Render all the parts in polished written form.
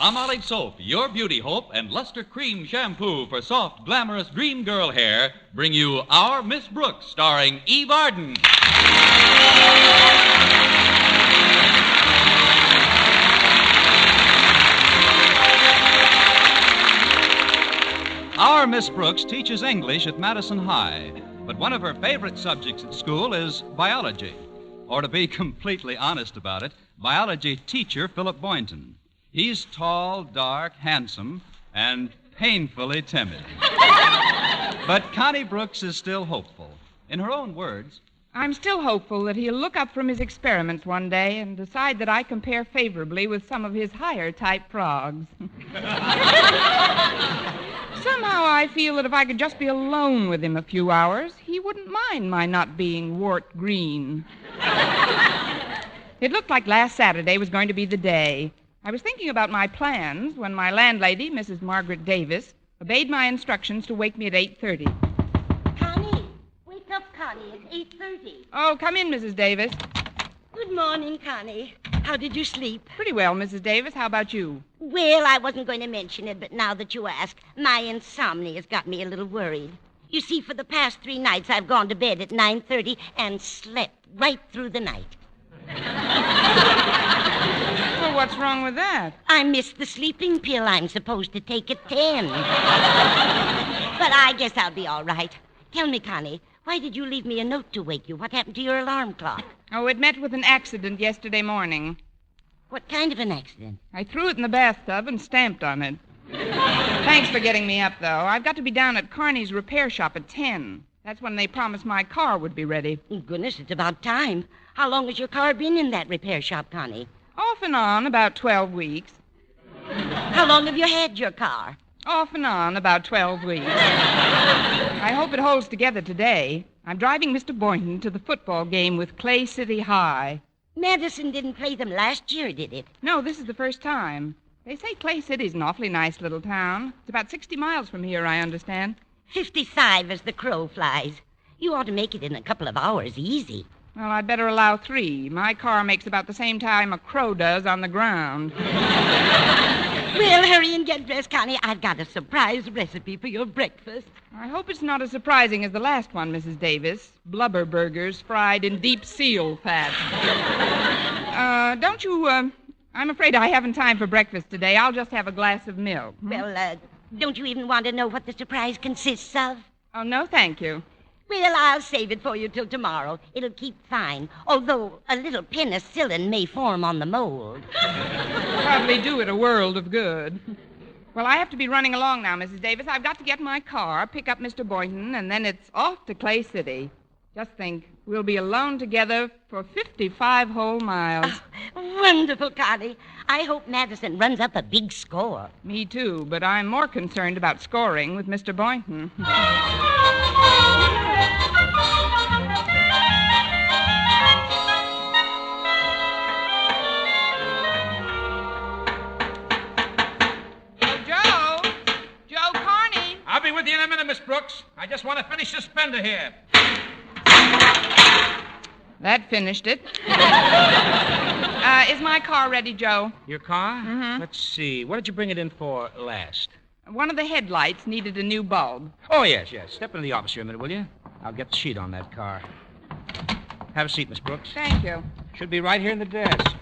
Palmolive Soap, your beauty hope, and Luster Cream Shampoo for soft, glamorous dream girl hair bring you Our Miss Brooks, starring Eve Arden. Our Miss Brooks teaches English at Madison High, but one of her favorite subjects at school is biology. Or to be completely honest about it, biology teacher Philip Boynton. He's tall, dark, handsome, and painfully timid. But Connie Brooks is still hopeful. In her own words, I'm still hopeful that he'll look up from his experiments one day and decide that I compare favorably with some of his higher-type frogs. Somehow I feel that if I could just be alone with him a few hours, he wouldn't mind my not being wart green. It looked like last Saturday was going to be the day. I was thinking about my plans when my landlady, Mrs. Margaret Davis, obeyed my instructions to wake me at 8:30. Connie, wake up, Connie. It's 8:30. Oh, come in, Mrs. Davis. Good morning, Connie. How did you sleep? Pretty well, Mrs. Davis. How about you? Well, I wasn't going to mention it, but now that you ask, my insomnia has got me a little worried. You see, for the past 3 nights, I've gone to bed at 9:30 and slept right through the night. Well, what's wrong with that? I missed the sleeping pill I'm supposed to take at 10. But I guess I'll be all right. Tell me, Connie, why did you leave me a note to wake you? What happened to your alarm clock? Oh, it met with an accident yesterday morning. What kind of an accident? I threw it in the bathtub and stamped on it. Thanks for getting me up, though. I've got to be down at Carney's repair shop at 10. That's when they promised my car would be ready. Goodness, it's about time. How long has your car been in that repair shop, Connie? Off and on, about 12 weeks. How long have you had your car? Off and on, about 12 weeks. I hope it holds together today. I'm driving Mr. Boynton to the football game with Clay City High. Madison didn't play them last year, did it? No, this is the first time. They say Clay City's an awfully nice little town. It's about 60 miles from here, I understand. 55 as the crow flies. You ought to make it in a couple of hours, easy. Well, I'd better allow 3. My car makes about the same time a crow does on the ground. Well, hurry and get dressed, Connie. I've got a surprise recipe for your breakfast. I hope it's not as surprising as the last one, Mrs. Davis. Blubber burgers fried in deep seal fat. I'm afraid I haven't time for breakfast today. I'll just have a glass of milk. Well, don't you even want to know what the surprise consists of? Oh, no, thank you. Well, I'll save it for you till tomorrow. It'll keep fine, although a little penicillin may form on the mold. Probably do it a world of good. Well, I have to be running along now, Mrs. Davis. I've got to get my car, pick up Mr. Boynton, and then it's off to Clay City. Just think, we'll be alone together for 55 whole miles. Oh, wonderful, Connie. I hope Madison runs up a big score. Me too, but I'm more concerned about scoring with Mr. Boynton. Joe Carney. I'll be with you in a minute, Miss Brooks. I just want to finish this fender here. That finished it. Is my car ready, Joe? Your car? Mm-hmm. Let's see. What did you bring it in for last? One of the headlights needed a new bulb. Oh, yes. Step into the office here a minute, will you? I'll get the sheet on that car. Have a seat, Miss Brooks. Thank you. Should be right here in the desk.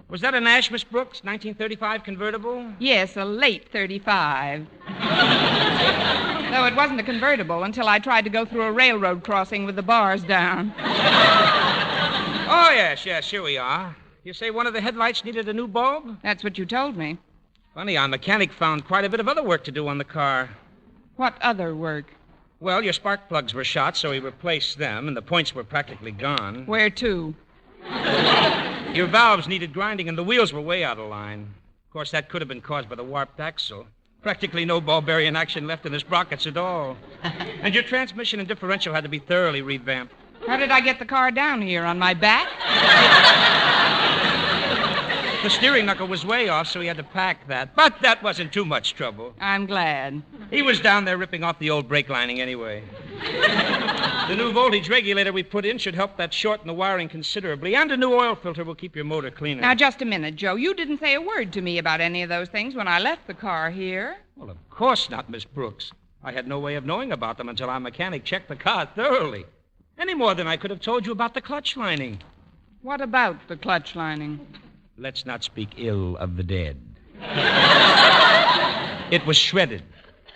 Was that a Nash, Miss Brooks? 1935 convertible? Yes, a late 35. Though it wasn't a convertible until I tried to go through a railroad crossing with the bars down. Oh, yes, here we are. You say one of the headlights needed a new bulb? That's what you told me. Funny, our mechanic found quite a bit of other work to do on the car. What other work? Well, your spark plugs were shot, so he replaced them, and the points were practically gone. Where to? Your valves needed grinding, and the wheels were way out of line. Of course, that could have been caused by the warped axle. Practically no ball bearing action left in the sprockets at all. And your transmission and differential had to be thoroughly revamped. How did I get the car down here? On my back? The steering knuckle was way off, so he had to pack that. But that wasn't too much trouble. I'm glad. He was down there ripping off the old brake lining anyway. The new voltage regulator we put in should help that short in the wiring considerably, and a new oil filter will keep your motor cleaner. Now, just a minute, Joe. You didn't say a word to me about any of those things when I left the car here. Well, of course not, Miss Brooks. I had no way of knowing about them until our mechanic checked the car thoroughly. Any more than I could have told you about the clutch lining. What about the clutch lining? Let's not speak ill of the dead. It was shredded,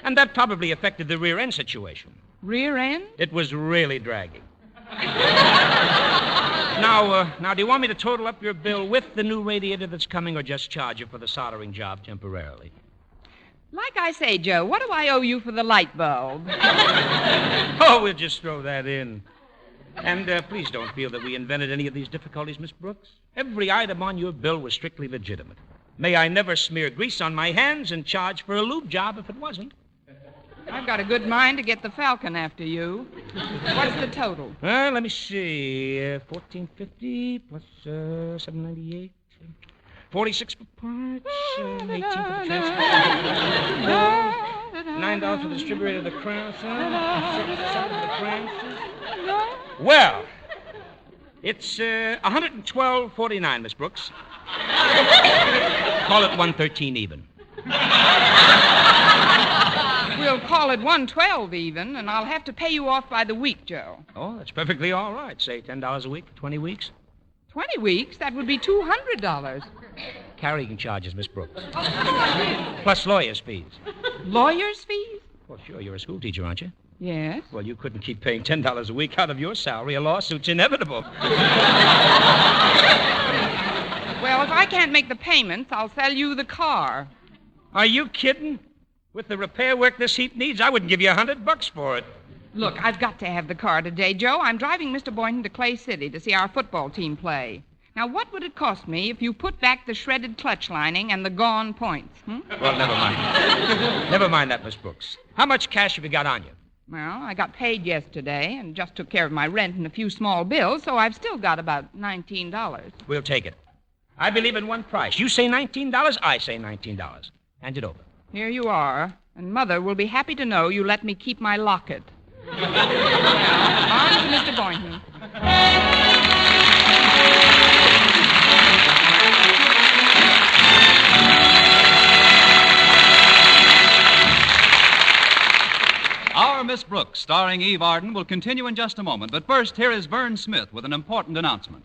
and that probably affected the rear end situation. Rear end? It was really dragging. Now, do you want me to total up your bill with the new radiator that's coming, or just charge you for the soldering job temporarily? Like I say, Joe, what do I owe you for the light bulb? Oh, we'll just throw that in. And please don't feel that we invented any of these difficulties, Miss Brooks. Every item on your bill was strictly legitimate. May I never smear grease on my hands and charge for a lube job if it wasn't. I've got a good mind to get the Falcon after you. What's the total? Let me see. $14.50 plus $7.98. 46 for parts, 18 for the transport. $9 for the distributor of the crown, $7 for the crown. Well, it's $112.49, Miss Brooks. Call it $113 even. We'll call it $112 even, and I'll have to pay you off by the week, Joe. Oh, that's perfectly all right. Say $10 a week for 20 weeks. 20 weeks? That would be $200. Carrying charges, Miss Brooks. Plus lawyer's fees. Lawyer's fees? Well, sure, you're a school teacher, aren't you? Yes. Well, you couldn't keep paying $10 a week out of your salary. A lawsuit's inevitable. Well, if I can't make the payments, I'll sell you the car. Are you kidding? With the repair work this heap needs, I wouldn't give you $100 for it. Look, I've got to have the car today, Joe. I'm driving Mr. Boynton to Clay City to see our football team play. Now, what would it cost me if you put back the shredded clutch lining and the gone points? Well, never mind. Never mind that, Miss Brooks. How much cash have you got on you? Well, I got paid yesterday and just took care of my rent and a few small bills, so I've still got about $19. We'll take it. I believe in one price. You say $19, I say $19. Hand it over. Here you are, and Mother will be happy to know you let me keep my locket. Now, on to Mr. Boynton. Our Miss Brooks, starring Eve Arden, will continue in just a moment. But first, here is Vern Smith with an important announcement.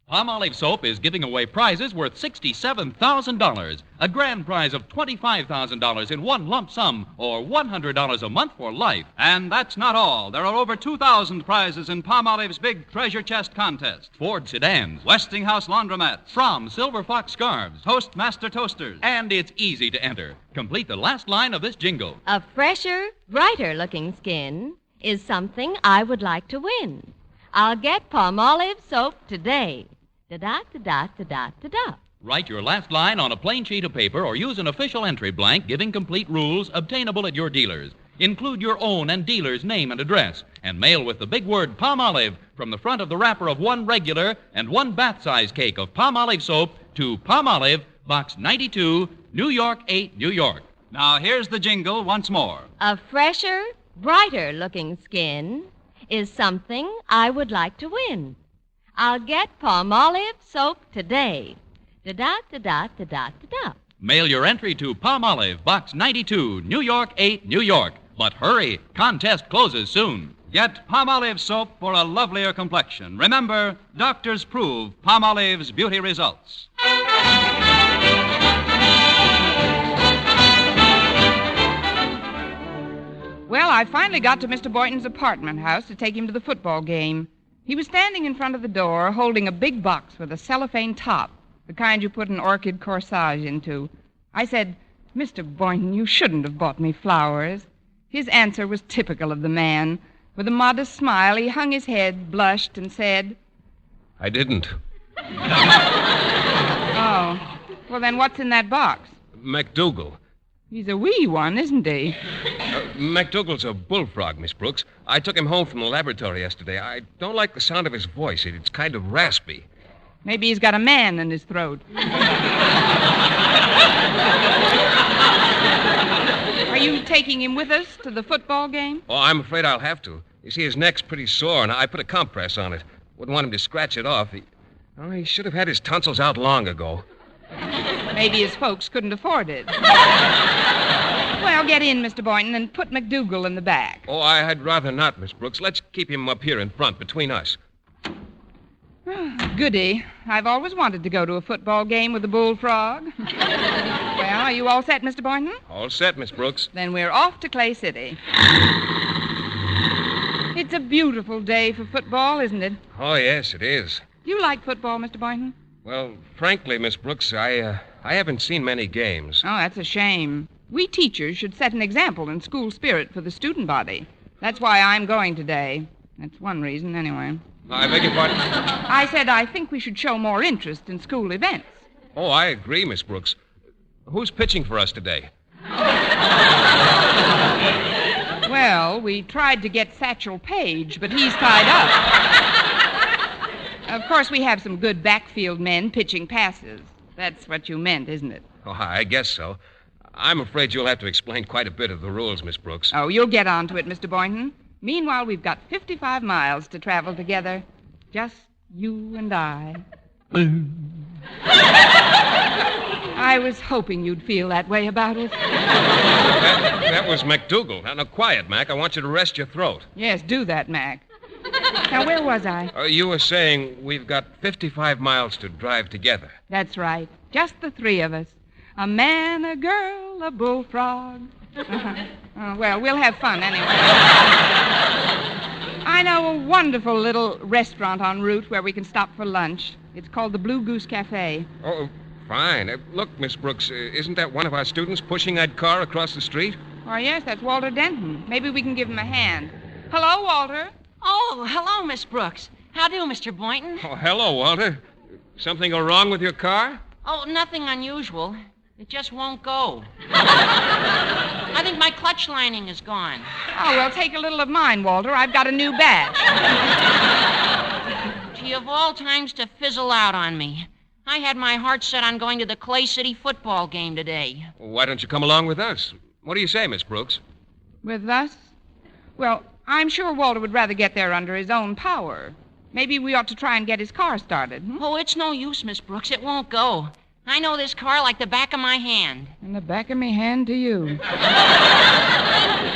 Palmolive Soap is giving away prizes worth $67,000, a grand prize of $25,000 in one lump sum, or $100 a month for life. And that's not all. There are over 2,000 prizes in Palmolive's big treasure chest contest. Ford sedans, Westinghouse laundromats, Fromm Silver Fox scarves, Toastmaster toasters, and it's easy to enter. Complete the last line of this jingle. A fresher, brighter-looking skin is something I would like to win. I'll get Palmolive Soap today. Da-da-da-da-da-da-da. Write your last line on a plain sheet of paper or use an official entry blank giving complete rules obtainable at your dealers. Include your own and dealer's name and address, and mail with the big word Palmolive from the front of the wrapper of one regular and one bath-size cake of Palmolive Soap to Palmolive, Box 92, New York 8, New York. Now, here's the jingle once more. A fresher, brighter-looking skin is something I would like to win. I'll get Palmolive Soap today. Da-da-da-da-da-da-da. Mail your entry to Palmolive, Box 92, New York 8, New York. But hurry, contest closes soon. Get Palmolive Soap for a lovelier complexion. Remember, doctors prove Palmolive's beauty results. Well, I finally got to Mr. Boynton's apartment house to take him to the football game. He was standing in front of the door holding a big box with a cellophane top, the kind you put an orchid corsage into. I said, "Mr. Boynton, you shouldn't have bought me flowers." His answer was typical of the man. With a modest smile, he hung his head, blushed, and said, I didn't. "Oh, well, then what's in that box?" MacDougal. He's a wee one, isn't he? MacDougal's a bullfrog, Miss Brooks. I took him home from the laboratory yesterday. I don't like the sound of his voice. It's kind of raspy. Maybe he's got a man in his throat. Are you taking him with us to the football game? Oh, I'm afraid I'll have to. You see, his neck's pretty sore, and I put a compress on it. Wouldn't want him to scratch it off. He should have had his tonsils out long ago. Maybe his folks couldn't afford it. Well, get in, Mr. Boynton, and put McDougal in the back. Oh, I'd rather not, Miss Brooks. Let's keep him up here in front, between us. Goody. I've always wanted to go to a football game with a bullfrog. Well, are you all set, Mr. Boynton? All set, Miss Brooks. Then we're off to Clay City. It's a beautiful day for football, isn't it? Oh, yes, it is. Do you like football, Mr. Boynton? Well, frankly, Miss Brooks, I haven't seen many games. Oh, that's a shame. We teachers should set an example in school spirit for the student body. That's why I'm going today. That's one reason, anyway. I beg your pardon? I said I think we should show more interest in school events. Oh, I agree, Miss Brooks. Who's pitching for us today? Well, we tried to get Satchel Paige, but he's tied up. Of course, we have some good backfield men pitching passes. That's what you meant, isn't it? Oh, I guess so. I'm afraid you'll have to explain quite a bit of the rules, Miss Brooks. Oh, you'll get on to it, Mr. Boynton. Meanwhile, we've got 55 miles to travel together. Just you and I. I was hoping you'd feel that way about it. That was McDougal. Now, quiet, Mac. I want you to rest your throat. Yes, do that, Mac. Now, where was I? You were saying we've got 55 miles to drive together. That's right. Just the three of us. A man, a girl, a bullfrog. Well, we'll have fun anyway. I know a wonderful little restaurant en route where we can stop for lunch. It's called the Blue Goose Cafe. Oh, fine. Look, Miss Brooks, isn't that one of our students pushing that car across the street? Oh, yes, that's Walter Denton. Maybe we can give him a hand. Hello, Walter. Oh, hello, Miss Brooks. How do, Mr. Boynton? Oh, hello, Walter. Something go wrong with your car? Oh, nothing unusual. It just won't go. I think my clutch lining is gone. Oh, well, take a little of mine, Walter. I've got a new batch. Gee, of all times to fizzle out on me. I had my heart set on going to the Clay City football game today. Why don't you come along with us? What do you say, Miss Brooks? With us? Well, I'm sure Walter would rather get there under his own power. Maybe we ought to try and get his car started. Oh, it's no use, Miss Brooks. It won't go. I know this car like the back of my hand. And the back of me hand to you.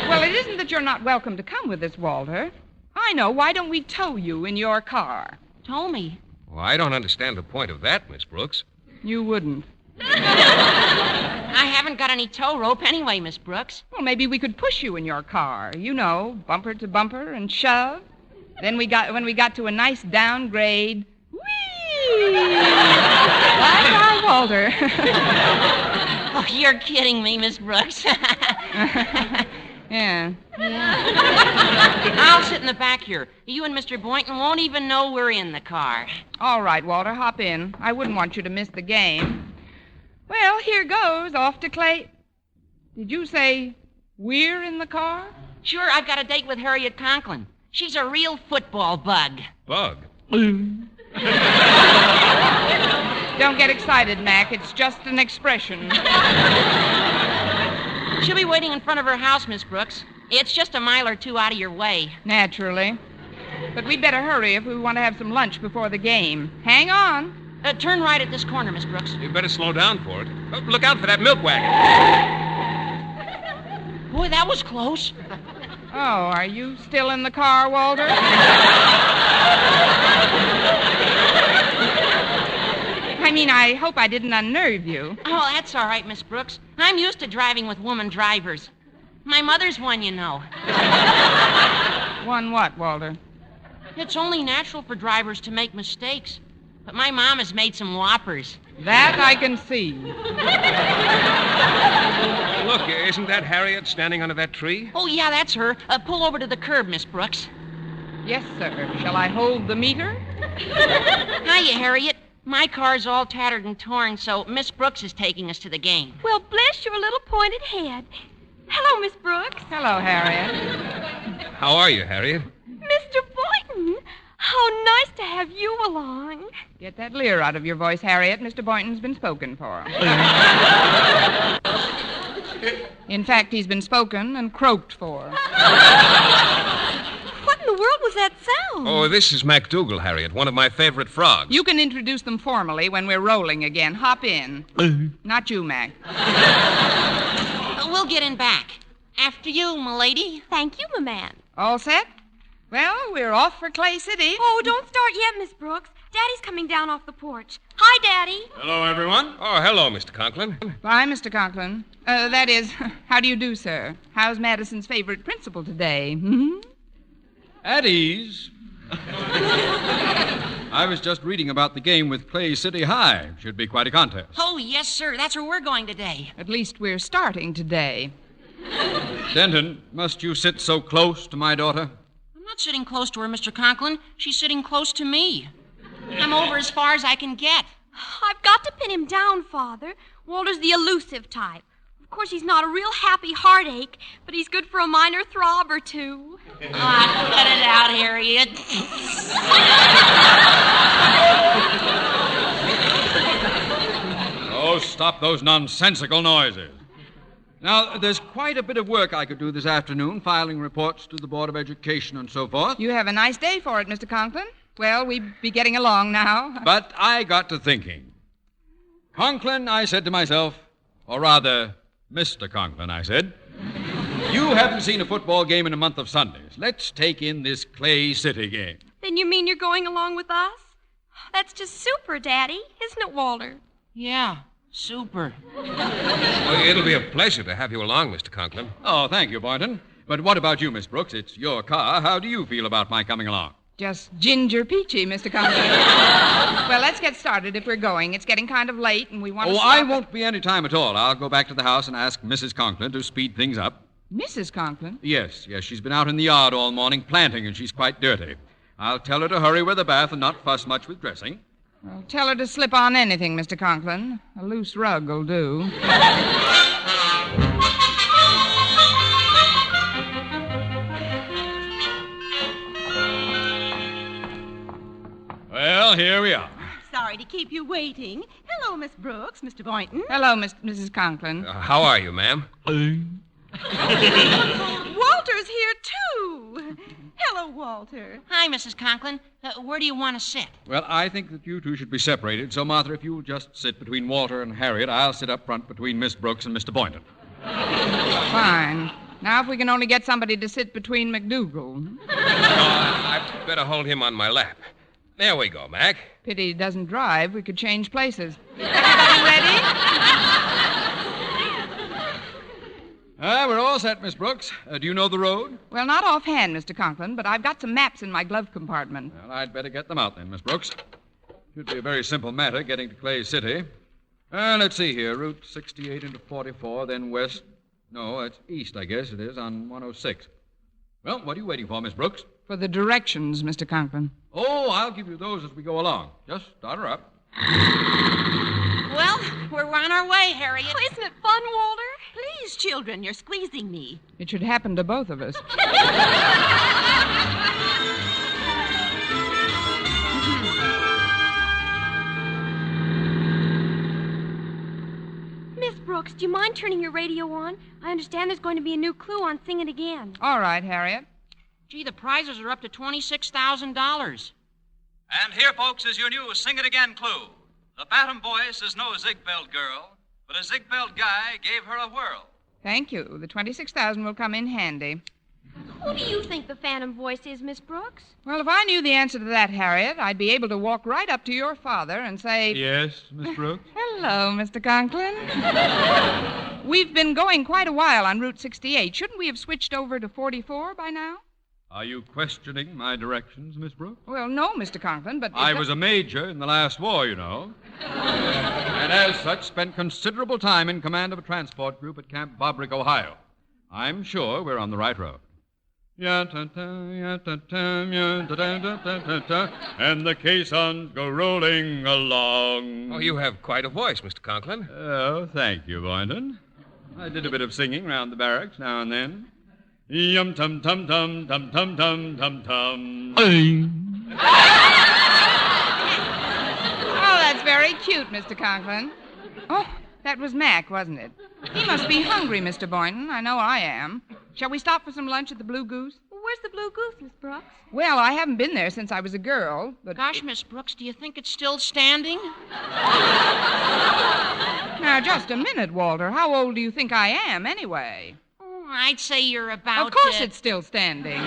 Well, it isn't that you're not welcome to come with us, Walter. I know. Why don't we tow you in your car? Tow me? Well, I don't understand the point of that, Miss Brooks. You wouldn't. I haven't got any tow rope anyway, Miss Brooks. Well, maybe we could push you in your car. You know, bumper to bumper and shove. Then when we got to a nice downgrade, whee! Bye-bye, Walter. Oh, you're kidding me, Miss Brooks. Yeah. I'll sit in the back here. You and Mr. Boynton won't even know we're in the car. All right, Walter, hop in. I wouldn't want you to miss the game. Well, here goes, off to Clay. Did you say we're in the car? Sure, I've got a date with Harriet Conklin. She's a real football bug. Bug? Don't get excited, Mac. It's just an expression. She'll be waiting in front of her house, Miss Brooks. It's just a mile or two out of your way. Naturally. But we'd better hurry if we want to have some lunch before the game. Hang on. Turn right at this corner, Miss Brooks. You better slow down for it. Look out for that milk wagon. Boy, that was close. Oh, are you still in the car, Walter? I mean, I hope I didn't unnerve you. Oh, that's all right, Miss Brooks. I'm used to driving with woman drivers. My mother's one, you know. One what, Walter? It's only natural for drivers to make mistakes. But my mom has made some whoppers. That I can see. Look, isn't that Harriet standing under that tree? Oh, yeah, that's her. Pull over to the curb, Miss Brooks. Yes, sir. Shall I hold the meter? Hiya, Harriet. My car's all tattered and torn, so Miss Brooks is taking us to the game. Well, bless your little pointed head. Hello, Miss Brooks. Hello, Harriet. How are you, Harriet? Mr. Boynton, how nice to have you along. Get that leer out of your voice, Harriet. Mr. Boynton's been spoken for. In fact, he's been spoken and croaked for. What in world was that sound? Oh, this is MacDougal, Harriet, one of my favorite frogs. You can introduce them formally when we're rolling again. Hop in. Not you, Mac. We'll get in back. After you, m'lady. Thank you, my man. All set? Well, we're off for Clay City. Oh, don't start yet, Miss Brooks. Daddy's coming down off the porch. Hi, Daddy. Hello, everyone. Oh, hello, Mr. Conklin. Bye, Mr. Conklin. That is, how do you do, sir? How's Madison's favorite principal today? At ease. I was just reading about the game with Clay City High. Should be quite a contest. Oh, yes, sir. That's where we're going today. At least we're starting today. Denton, must you sit so close to my daughter? I'm not sitting close to her, Mr. Conklin. She's sitting close to me. I'm over as far as I can get. I've got to pin him down, Father. Walter's the elusive type. Of course, he's not a real happy heartache, but he's good for a minor throb or two. Cut it out, Harriet. Oh, stop those nonsensical noises. Now, there's quite a bit of work I could do this afternoon, filing reports to the Board of Education and so forth. You have a nice day for it, Mr. Conklin. Well, we'd be getting along now. But I got to thinking. Conklin, I said to myself, or rather, Mr. Conklin, I said, you haven't seen a football game in a month of Sundays. Let's take in this Clay City game. Then you mean you're going along with us? That's just super, Daddy, isn't it, Walter? Yeah, super. Well, it'll be a pleasure to have you along, Mr. Conklin. Oh, thank you, Boynton. But what about you, Miss Brooks? It's your car. How do you feel about my coming along? Just ginger peachy, Mr. Conklin. Well, let's get started if we're going. It's getting kind of late, and we want to stop I won't be any time at all. I'll go back to the house and ask Mrs. Conklin to speed things up. Mrs. Conklin? Yes, she's been out in the yard all morning planting, and she's quite dirty. I'll tell her to hurry with the bath and not fuss much with dressing. Well, tell her to slip on anything, Mr. Conklin. A loose rug will do. Well, here we are. Sorry to keep you waiting. Hello, Miss Brooks, Mr. Boynton. Hello, Mrs. Conklin. How are you, ma'am? Walter's here, too. Hello, Walter. Hi, Mrs. Conklin. Where do you want to sit? Well, I think that you two should be separated. So, Martha, if you'll just sit between Walter and Harriet, I'll sit up front between Miss Brooks and Mr. Boynton. Fine. Now, if we can only get somebody to sit between MacDougal. I'd better hold him on my lap. There we go, Mac. Pity he doesn't drive. We could change places. Everybody ready? We're all set, Miss Brooks. Do you know the road? Well, not offhand, Mr. Conklin, but I've got some maps in my glove compartment. Well, I'd better get them out then, Miss Brooks. Should be a very simple matter getting to Clay City. Let's see here. Route 68 into 44, then west. No, it's east, I guess it is, on 106. Well, what are you waiting for, Miss Brooks? For the directions, Mr. Conklin. Oh, I'll give you those as we go along. Just start her up. Well, we're on our way, Harriet. Oh, isn't it fun, Walter? Please, children, you're squeezing me. It should happen to both of us. Miss Brooks, do you mind turning your radio on? I understand there's going to be a new clue on Sing It Again. All right, Harriet. Gee, the prizes are up to $26,000. And here, folks, is your new Sing It Again clue. The Phantom voice is no Ziegfeld girl, but a Ziegfeld guy gave her a whirl. Thank you. The $26,000 will come in handy. Who do you think the Phantom voice is, Miss Brooks? Well, if I knew the answer to that, Harriet, I'd be able to walk right up to your father and say... Yes, Miss Brooks? Hello, Mr. Conklin. We've been going quite a while on Route 68. Shouldn't we have switched over to 44 by now? Are you questioning my directions, Miss Brooks? Well, no, Mr. Conklin, but... I was a major in the last war, you know. And as such, spent considerable time in command of a transport group at Camp Bobrick, Ohio. I'm sure we're on the right road. And the caissons go rolling along. Oh, you have quite a voice, Mr. Conklin. Oh, thank you, Boynton. I did a bit of singing round the barracks now and then. Yum tum tum tum tum tum tum tum tum. Oh, that's very cute, Mr. Conklin. Oh, that was Mac, wasn't it? He must be hungry, Mr. Boynton. I know I am. Shall we stop for some lunch at the Blue Goose? Where's the Blue Goose, Miss Brooks? Well, I haven't been there since I was a girl, but... Gosh, Miss Brooks, do you think it's still standing? Now, just a minute, Walter. How old do you think I am, anyway? Oh, I'd say you're about... Of course it's still standing.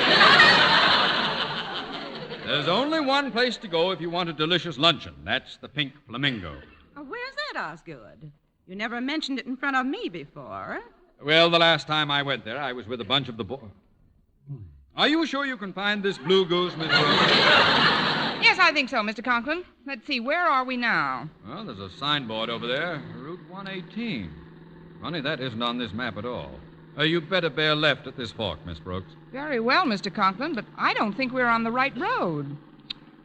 There's only one place to go if you want a delicious luncheon. That's the Pink Flamingo. Oh, where's that, Osgood? You never mentioned it in front of me before. Well, the last time I went there, I was with a bunch of the boys. Are you sure you can find this Blue Goose, Miss Brooks? Yes, I think so, Mr. Conklin. Let's see, where are we now? Well, there's a signboard over there, Route 118. Funny, that isn't on this map at all. You'd better bear left at this fork, Miss Brooks. Very well, Mr. Conklin, but I don't think we're on the right road.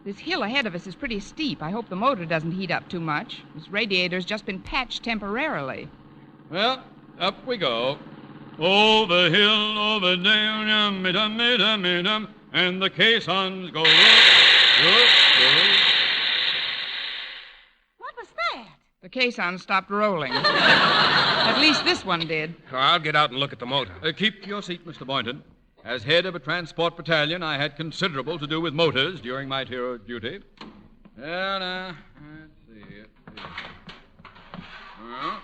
This hill ahead of us is pretty steep. I hope the motor doesn't heat up too much. This radiator's just been patched temporarily. Well, up we go. Over hill, over down, and the caissons go. What was that? The caisson stopped rolling. At least this one did. I'll get out and look at the motor. Keep your seat, Mr. Boynton. As head of a transport battalion, I had considerable to do with motors during my tour of duty. Well, let's see. Well,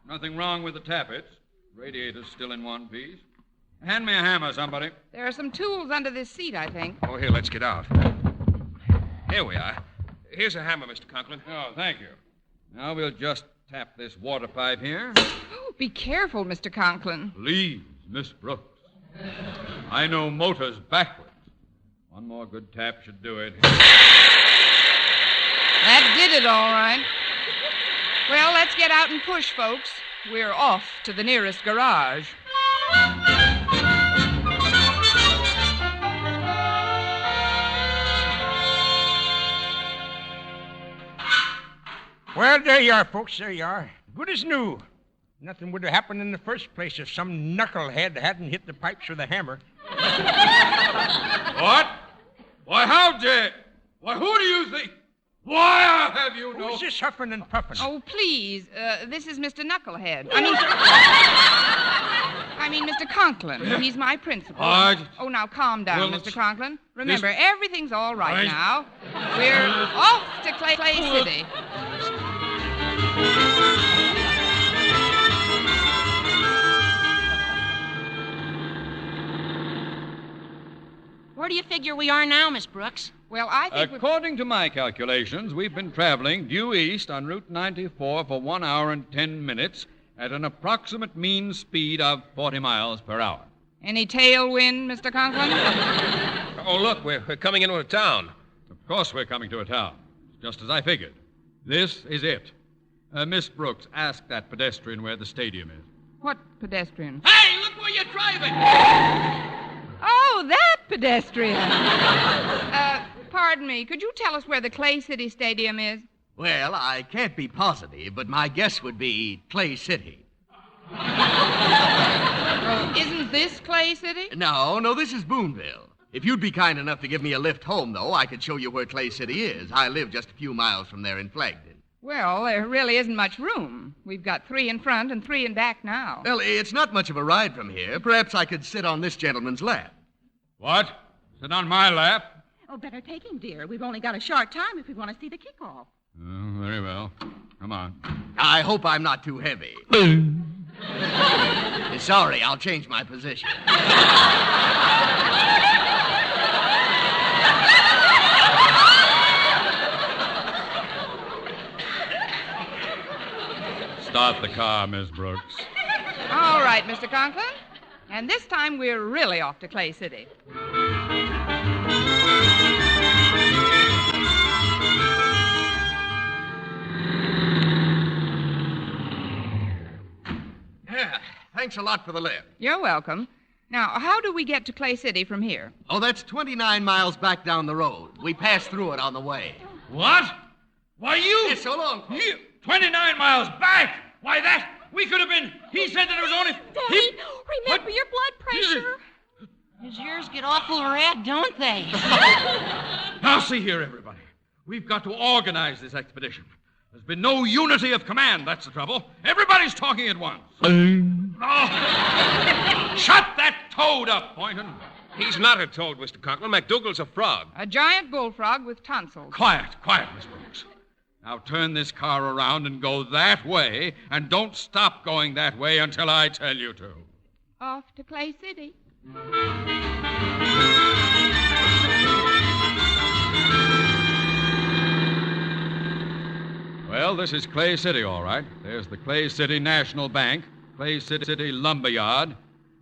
nothing wrong with the tappets. Radiator's still in one piece. Hand me a hammer, somebody. There are some tools under this seat, I think. Oh, here, let's get out. Here we are. Here's a hammer, Mr. Conklin. Oh, thank you. Now we'll just tap this water pipe here. Oh, be careful, Mr. Conklin. Please, Miss Brooks. I know motors backwards. One more good tap should do it. That did it, all right. Well, let's get out and push, folks. We're off to the nearest garage. Well, there you are, folks. There you are. Good as new. Nothing would have happened in the first place if some knucklehead hadn't hit the pipes with a hammer. What? Why, how dare... Why, who do you think... Why have you no... Who's this huffing and puffing? Oh, please. This is Mr. Knucklehead. I mean, Mr. Conklin. He's my principal. Oh, now calm down, Well, Mr. Conklin. Remember, everything's all right now. We're off to Clay City. Where do you figure we are now, Miss Brooks? Well, I think According to my calculations, we've been traveling due east on Route 94 for 1 hour and 10 minutes at an approximate mean speed of 40 miles per hour. Any tailwind, Mr. Conklin? Oh, look, we're coming into a town. Of course we're coming to a town, just as I figured. This is it. Miss Brooks, ask that pedestrian where the stadium is. What pedestrian? Hey, look where you're driving! Oh, that pedestrian. Pardon me. Could you tell us where the Clay City Stadium is? Well, I can't be positive, but my guess would be Clay City. Well, isn't this Clay City? No, this is Boonville. If you'd be kind enough to give me a lift home, though, I could show you where Clay City is. I live just a few miles from there in Flagton. Well, there really isn't much room. We've got 3 in front and 3 in back now. Well, it's not much of a ride from here. Perhaps I could sit on this gentleman's lap. What? Sit on my lap? Oh, better take him, dear. We've only got a short time if we want to see the kickoff. Oh, very well. Come on. I hope I'm not too heavy. Sorry, I'll change my position. Start the car, Miss Brooks. All right, Mr. Conklin. And this time we're really off to Clay City. Yeah, thanks a lot for the lift. You're welcome. Now, how do we get to Clay City from here? Oh, that's 29 miles back down the road. We passed through it on the way. What? Why, you... Hey, so long, folks. 29 miles back? Why, that... We could have been... He said that it was only... Daddy, remember your blood pressure. His ears get awful red, don't they? Now, see here, everybody. We've got to organize this expedition. There's been no unity of command, that's the trouble. Everybody's talking at once. Oh. Shut that toad up, Boynton. He's not a toad, Mr. Conklin. McDougal's a frog. A giant bullfrog with tonsils. Quiet, Miss Brooks. Now turn this car around and go that way, and don't stop going that way until I tell you to. Off to Clay City. Well, this is Clay City, all right. There's the Clay City National Bank, Clay City Lumberyard.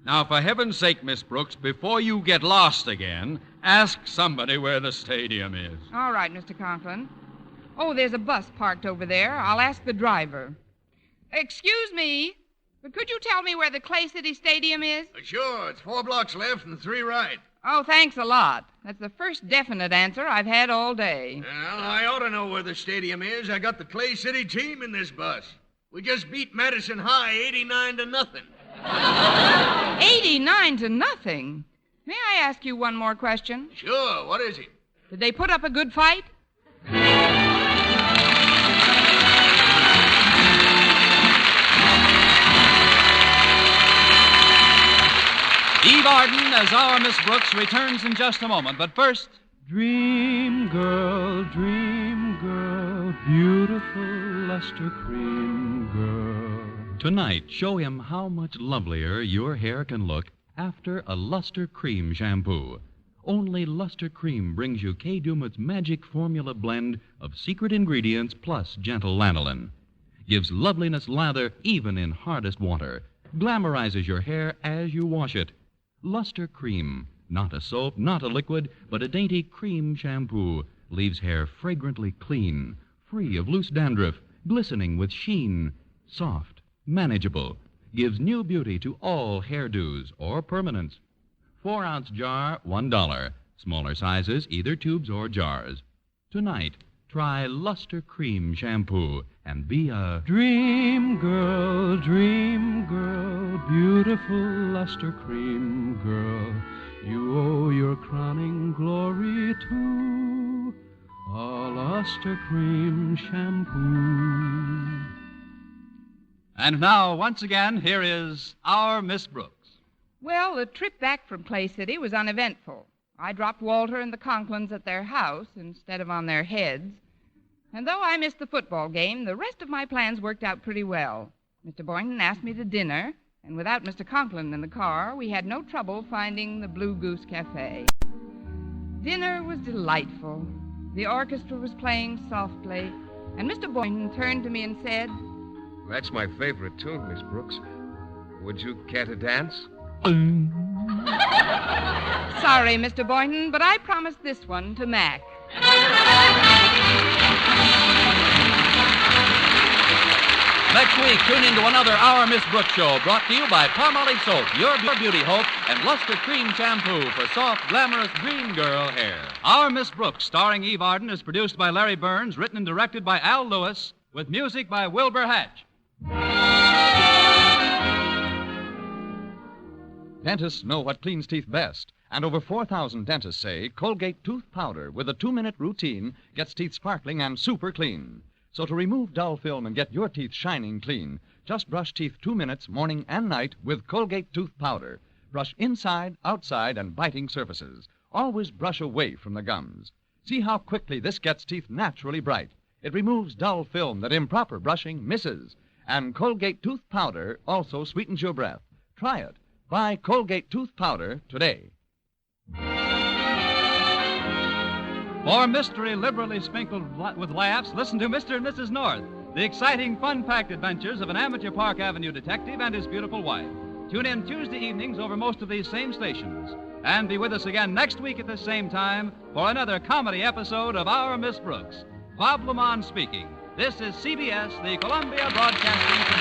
Now, for heaven's sake, Miss Brooks, before you get lost again, ask somebody where the stadium is. All right, Mr. Conklin. Oh, there's a bus parked over there. I'll ask the driver. Excuse me, but could you tell me where the Clay City Stadium is? Sure, it's 4 blocks left and 3 right. Oh, thanks a lot. That's the first definite answer I've had all day. Well, I ought to know where the stadium is. I got the Clay City team in this bus. We just beat Madison High 89-0. 89-0? May I ask you one more question? Sure, what is it? Did they put up a good fight? Eve Arden as our Miss Brooks returns in just a moment. But first, dream girl, beautiful luster cream girl. Tonight, show him how much lovelier your hair can look after a Luster Cream shampoo. Only Luster Cream brings you Kay Daumit's magic formula blend of secret ingredients plus gentle lanolin. Gives loveliness lather even in hardest water. Glamorizes your hair as you wash it. Luster Cream, not a soap, not a liquid, but a dainty cream shampoo, leaves hair fragrantly clean, free of loose dandruff, glistening with sheen, soft, manageable, gives new beauty to all hairdos or permanents. 4-ounce jar, $1. Smaller sizes, either tubes or jars. Tonight, try Luster Cream shampoo and be a dream girl, beautiful luster cream girl. You owe your crowning glory to a Luster Cream shampoo. And now, once again, here is our Miss Brooks. Well, the trip back from Clay City was uneventful. I dropped Walter and the Conklins at their house instead of on their heads. And though I missed the football game, the rest of my plans worked out pretty well. Mr. Boynton asked me to dinner, and without Mr. Conklin in the car, we had no trouble finding the Blue Goose Cafe. Dinner was delightful. The orchestra was playing softly, and Mr. Boynton turned to me and said, That's my favorite tune, Miss Brooks. Would you care to dance? Sorry, Mr. Boynton, but I promised this one to Mac. Next week, tune into another Our Miss Brooks show brought to you by Palmolive Soap, your beauty hope, and Luster Cream Shampoo for soft, glamorous dream girl hair. Our Miss Brooks, starring Eve Arden, is produced by Larry Burns, written and directed by Al Lewis, with music by Wilbur Hatch. Dentists know what cleans teeth best, and over 4,000 dentists say Colgate tooth powder with a 2-minute routine gets teeth sparkling and super clean. So to remove dull film and get your teeth shining clean, just brush teeth 2 minutes morning and night with Colgate tooth powder. Brush inside, outside, and biting surfaces. Always brush away from the gums. See how quickly this gets teeth naturally bright. It removes dull film that improper brushing misses. And Colgate tooth powder also sweetens your breath. Try it. Buy Colgate tooth powder today. For mystery liberally sprinkled with laughs, listen to Mr. and Mrs. North, the exciting, fun-packed adventures of an amateur Park Avenue detective and his beautiful wife. Tune in Tuesday evenings over most of these same stations. And be with us again next week at the same time for another comedy episode of Our Miss Brooks. Bob Lamont speaking. This is CBS, the Columbia Broadcasting System.